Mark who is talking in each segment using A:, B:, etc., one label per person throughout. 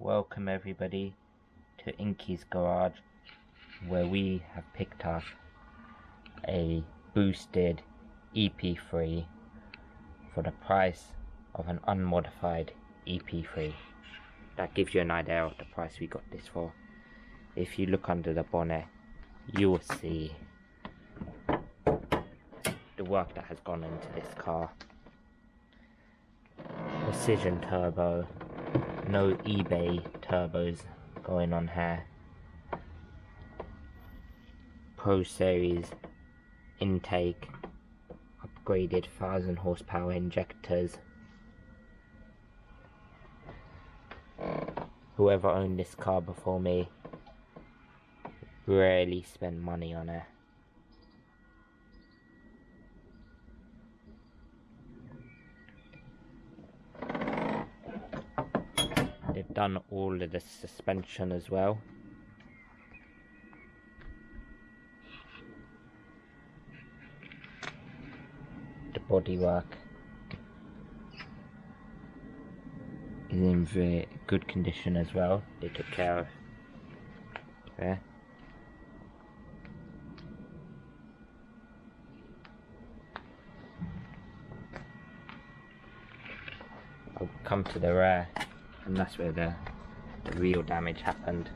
A: Welcome everybody to Inky's garage, where we have picked up a boosted EP3 for the price of an unmodified EP3. That gives you an idea of the price we got this for. If you look under the bonnet, you will see the work that has gone into this car. Precision turbo, no eBay turbos going on here. Pro Series intake, upgraded 1000 horsepower injectors. Whoever owned this car before me rarely spent money on it. They've done all of the suspension as well. The bodywork is in very good condition as well. They took care of there. I'll come to the rear, and that's where the real damage happened.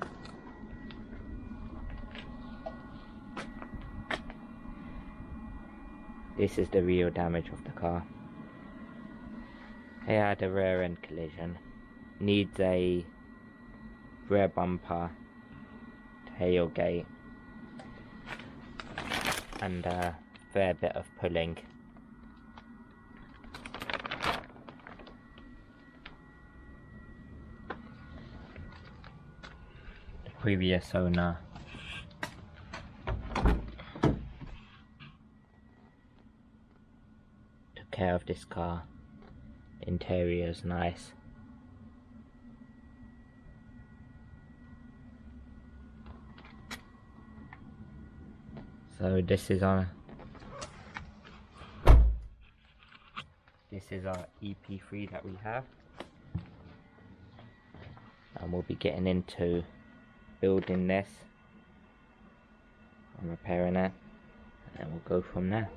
A: This is the real damage of the car. It had a rear end collision. Needs a rear bumper, tailgate, and a fair bit of pulling. The previous owner took care of this car. Interior's nice. So this is our EP3 that we have, and we'll be getting into building this and repairing it, and then we'll go from there.